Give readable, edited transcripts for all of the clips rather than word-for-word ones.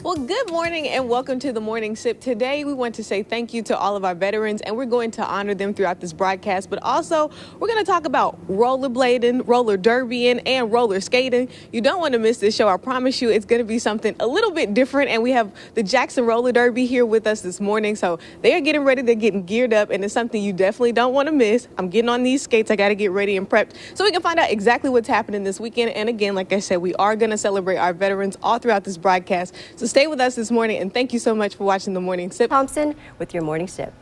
Well, good morning and welcome to the Morning Sip. Today, we want to say thank you to all of our veterans, and we're going to honor them throughout this broadcast. But also, we're going to talk about rollerblading, roller derbying, and roller skating. You don't want to miss this show. I promise you it's going to be something a little bit different. And we have the JXN Roller Derby here with us this morning. So they are getting ready. They're getting geared up, and it's something you definitely don't want to miss. I'm getting on these skates. I got to get ready and prepped so we can find out exactly what's happening this weekend. And again, like I said, we are going to celebrate our veterans all throughout this broadcast. So stay with us this morning, and thank you so much for watching the Morning Sip. Thompson with your Morning Sip.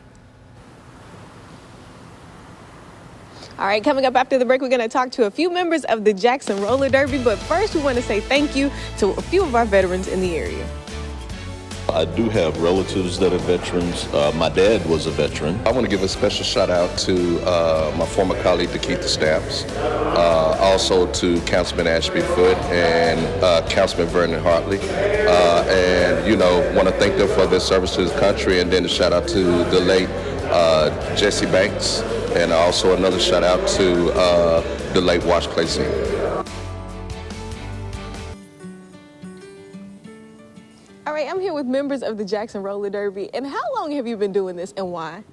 All right, coming up after the break, we're going to talk to a few members of the JXN Roller Derby, but first we want to say thank you to a few of our veterans in the area. I do have relatives that are veterans. My dad was a veteran. I want to give a special shout out to my former colleague, Keith Stamps, also to Councilman Ashby Foote and Councilman Vernon Hartley. And, want to thank them for their service to the country, and then a shout out to the late Jesse Banks, and also another shout out to the late Wash Clayson. All right, I'm here with members of the JXN Roller Derby. And how long have you been doing this and why?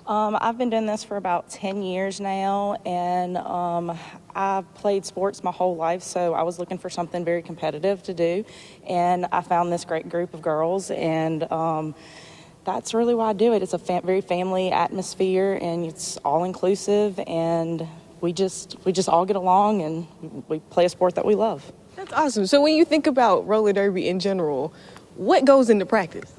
I've been doing this for about 10 years now, and I've played sports my whole life, so I was looking for something very competitive to do, and I found this great group of girls, and that's really why I do it. It's a very family atmosphere, and it's all-inclusive, and we just all get along, and we play a sport that we love. That's awesome. So when you think about roller derby in general, what goes into practice?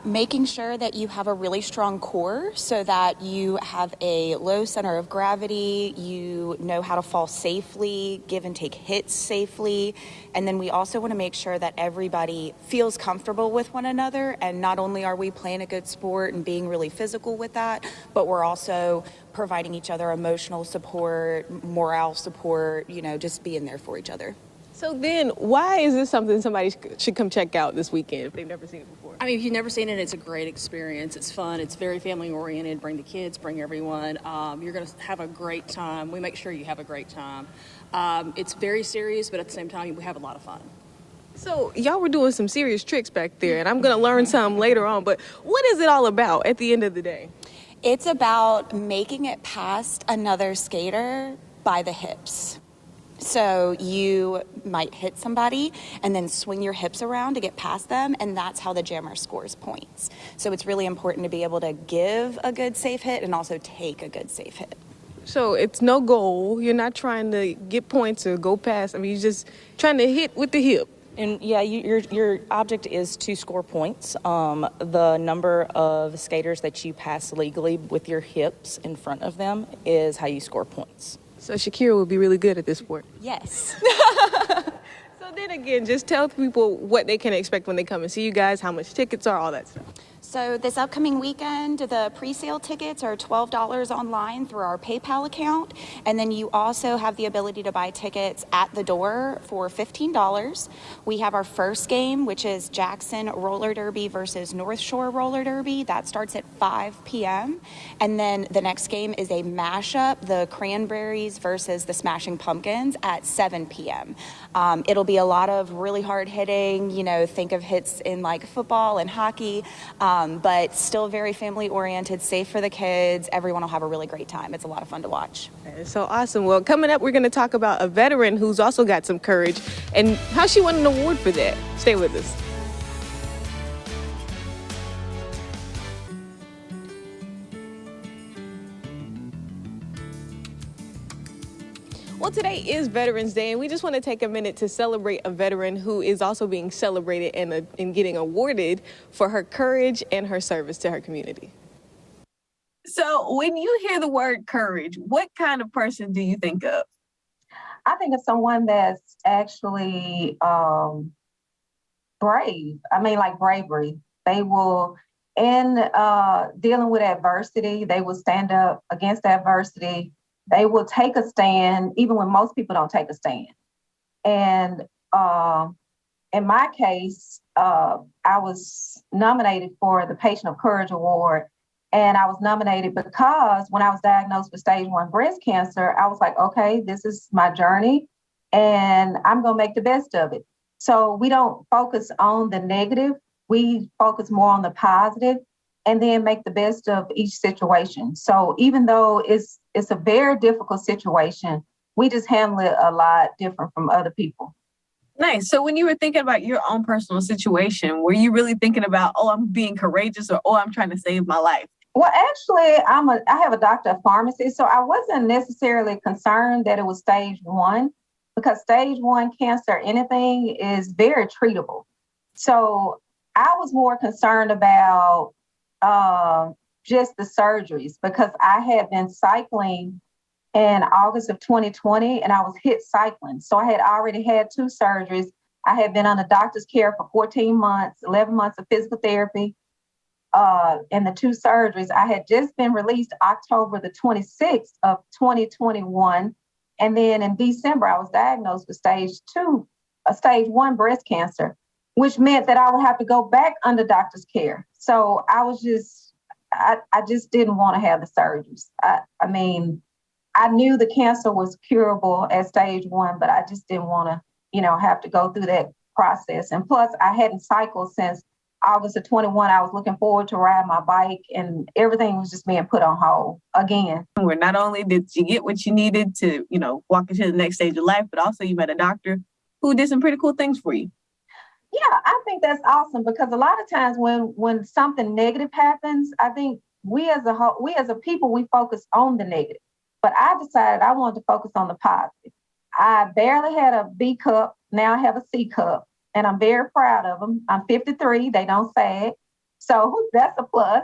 Making sure that you have a really strong core so that you have a low center of gravity, you know how to fall safely, give and take hits safely, and then we also want to make sure that everybody feels comfortable with one another, and not only are we playing a good sport and being really physical with that, but we're also providing each other emotional support, morale support, just being there for each other. So then, why is this something somebody should come check out this weekend if they've never seen it before? I mean, if you've never seen it, it's a great experience. It's fun. It's very family-oriented. Bring the kids, bring everyone. You're going to have a great time. We make sure you have a great time. It's very serious, but at the same time, we have a lot of fun. So y'all were doing some serious tricks back there, and I'm going to learn some later on. But what is it all about at the end of the day? It's about making it past another skater by the hips. So you might hit somebody and then swing your hips around to get past them, and that's how the jammer scores points. So it's really important to be able to give a good safe hit and also take a good safe hit. So it's no goal. You're not trying to get points or go past. I mean, you're just trying to hit with the hip. And yeah, your object is to score points. The number of skaters that you pass legally with your hips in front of them is how you score points. So Shakira would be really good at this sport. Yes. So then again, just tell people what they can expect when they come and see you guys, how much tickets are, all that stuff. So this upcoming weekend, the pre-sale tickets are $12 online through our PayPal account. And then you also have the ability to buy tickets at the door for $15. We have our first game, which is JXN Roller Derby versus North Shore Roller Derby. That starts at 5 p.m. And then the next game is a mashup, the Cranberries versus the Smashing Pumpkins at 7 p.m. It'll be a lot of really hard hitting, think of hits in like football and hockey. But still very family oriented, safe for the kids. Everyone will have a really great time. It's a lot of fun to watch. So awesome. Well, coming up, we're going to talk about a veteran who's also got some courage and how she won an award for that. Stay with us. Well, today is Veterans Day, and we just want to take a minute to celebrate a veteran who is also being celebrated and getting awarded for her courage and her service to her community. So when you hear the word courage, what kind of person do you think of? I think of someone that's actually brave. I mean, like bravery. They will, in dealing with adversity, they will stand up against adversity. They will take a stand, even when most people don't take a stand. And in my case, I was nominated for the Patient of Courage Award. And I was nominated because when I was diagnosed with stage 1 breast cancer, I was like, okay, this is my journey and I'm going to make the best of it. So we don't focus on the negative. We focus more on the positive and then make the best of each situation. So even though it's a very difficult situation, we just handle it a lot different from other people. Nice. So when you were thinking about your own personal situation, were you really thinking about, oh, I'm being courageous, or, oh, I'm trying to save my life? Well, actually, I have a doctor of pharmacy, so I wasn't necessarily concerned that it was stage 1, because stage 1 cancer, anything, is very treatable. So I was more concerned about just the surgeries, because I had been cycling in August of 2020, and I was hit cycling. So I had already had 2 surgeries. I had been under doctor's care for 14 months, 11 months of physical therapy, and the 2 surgeries. I had just been released October the 26th of 2021. And then in December, I was diagnosed with stage 1 breast cancer, which meant that I would have to go back under doctor's care. So I just didn't want to have the surgeries. I mean, I knew the cancer was curable at stage 1, but I just didn't want to, have to go through that process. And plus, I hadn't cycled since August of 21. I was looking forward to riding my bike, and everything was just being put on hold again. Where not only did you get what you needed to, walk into the next stage of life, but also you met a doctor who did some pretty cool things for you. Yeah, I think that's awesome, because a lot of times when something negative happens, I think we as a people, we focus on the negative. But I decided I wanted to focus on the positive. I barely had a B cup. Now I have a C cup, and I'm very proud of them. I'm 53. They don't say it. So that's a plus.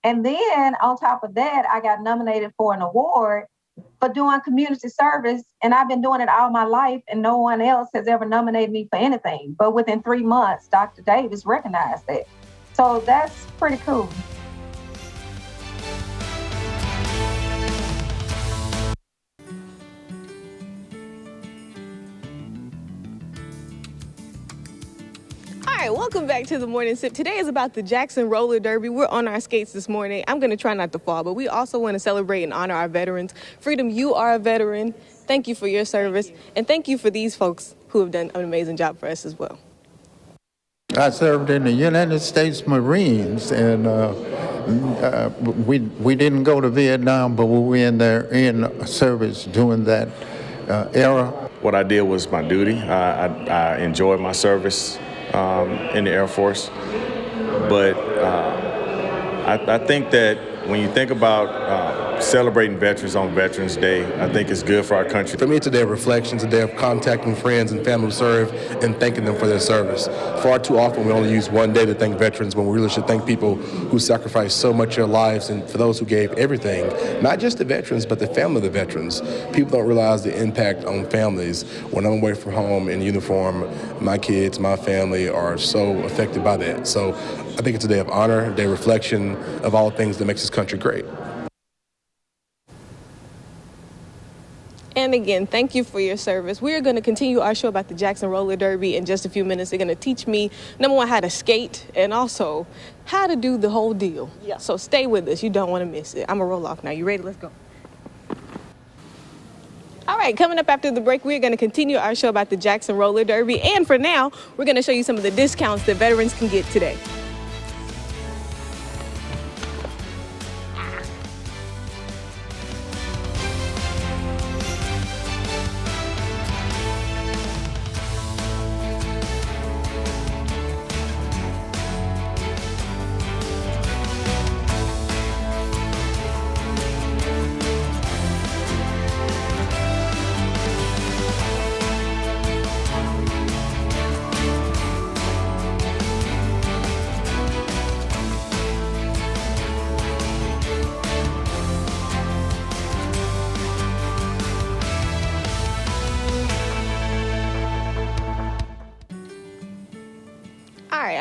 And then on top of that, I got nominated for an award for doing community service. And I've been doing it all my life, and no one else has ever nominated me for anything. But within 3 months, Dr. Davis recognized that. So that's pretty cool. All right, welcome back to the Morning Sip. Today is about the Jackson Roller Derby. We're on our skates this morning. I'm going to try not to fall, but we also want to celebrate and honor our veterans. Freedom, you are a veteran. Thank you for your service. And thank you for these folks who have done an amazing job for us as well. I served in the United States Marines, and we didn't go to Vietnam, but we were in there in service during that era. What I did was my duty. I enjoyed my service in the Air Force, but I think that when you think about celebrating veterans on Veterans Day, I think it's good for our country. For me, it's a day of reflection. It's a day of contacting friends and family who serve and thanking them for their service. Far too often, we only use one day to thank veterans when we really should thank people who sacrificed so much of their lives, and for those who gave everything, not just the veterans, but the family of the veterans. People don't realize the impact on families. When I'm away from home in uniform, my kids, my family are so affected by that. So I think it's a day of honor, a day of reflection of all things that makes this country great. And again, thank you for your service. We are going to continue our show about the Jackson Roller Derby in just a few minutes. They're going to teach me, number one, how to skate, and also how to do the whole deal. Yeah. So stay with us. You don't want to miss it. I'm going to roll off now. You ready? Let's go. All right, coming up after the break, we're going to continue our show about the Jackson Roller Derby. And for now, we're going to show you some of the discounts that veterans can get today.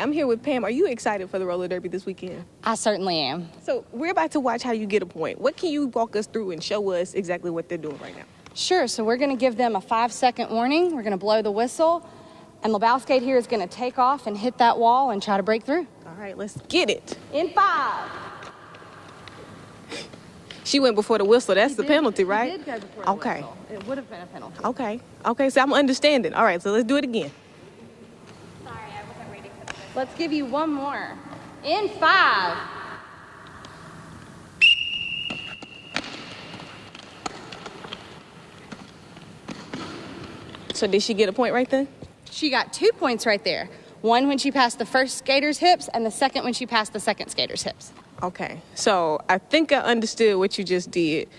I'm here with Pam. Are you excited for the roller derby this weekend? I certainly am. So we're about to watch how you get a point. What can you walk us through and show us exactly what they're doing right now? Sure. So we're going to give them a 5-second warning. We're going to blow the whistle. And LaBowskate here is going to take off and hit that wall and try to break through. All right, let's get it. In 5. She went before the whistle. That's the penalty, right? She did go before the whistle. It would have been a penalty. Okay, so I'm understanding. All right, so let's do it again. Let's give you one more. In 5. So did she get a point right then? She got 2 points right there. One when she passed the first skater's hips, and the second when she passed the second skater's hips. Okay, so I think I understood what you just did.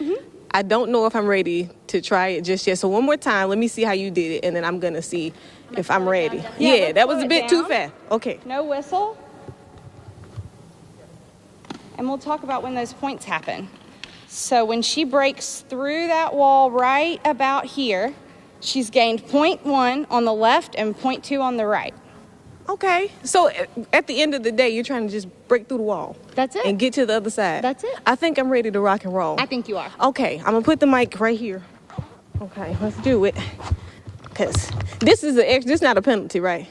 I don't know if I'm ready to try it just yet. So one more time, let me see how you did it, and then I'm gonna see if I'm ready. Yeah, that was a bit too fast. Okay. No whistle. And we'll talk about when those points happen. So when she breaks through that wall right about here, she's gained 0.1 on the left and 0.2 on the right. Okay, so at the end of the day, you're trying to just break through the wall. That's it. And get to the other side. That's it. I think I'm ready to rock and roll. I think you are. Okay, I'm gonna put the mic right here. Okay, let's do it. Cause this is not a penalty, right?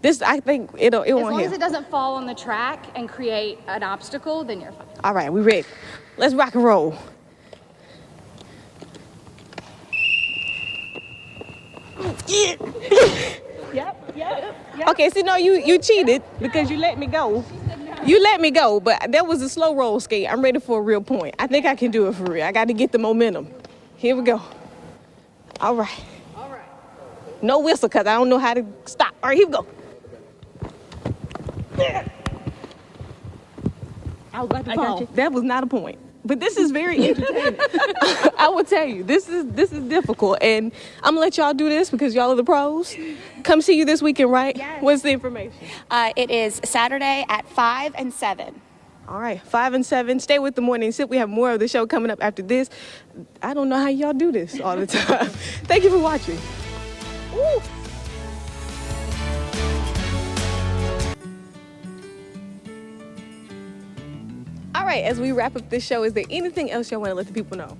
This, I think it won't hit. As long as it doesn't fall on the track and create an obstacle, then you're fine. All right, we ready. Let's rock and roll. Yep. Okay, see, no, you cheated because you let me go. You let me go, but that was a slow roll skate. I'm ready for a real point. I think I can do it for real. I got to get the momentum. Here we go. All right. No whistle because I don't know how to stop. All right, here we go. I was about to fall. That was not a point. But this is very entertaining. I will tell you, this is difficult, and I'm gonna let y'all do this because y'all are the pros. Come see you this weekend, right? Yes. What's the information? It is Saturday at 5 and 7. All right, 5 and 7. Stay with the morning sip. We have more of the show coming up after this. I don't know how y'all do this all the time. Thank you for watching. Woo. All right, as we wrap up this show, is there anything else y'all want to let the people know?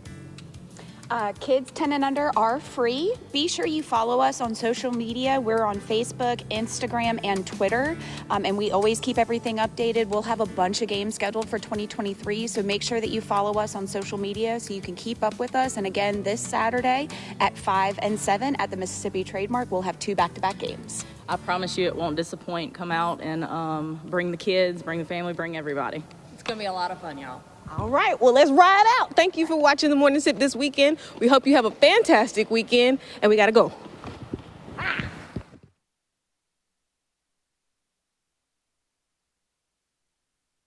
Kids 10 and under are free. Be sure you follow us on social media. We're on Facebook, Instagram, and Twitter, and we always keep everything updated. We'll have a bunch of games scheduled for 2023, so make sure that you follow us on social media so you can keep up with us. And again, this Saturday at 5 and 7 at the Mississippi Trademark, we'll have 2 back-to-back games. I promise you it won't disappoint. Come out and bring the kids, bring the family, bring everybody. It's going to be a lot of fun, y'all. All right, well, let's ride out. Thank you for watching The Morning Sip this weekend. We hope you have a fantastic weekend, and we got to go.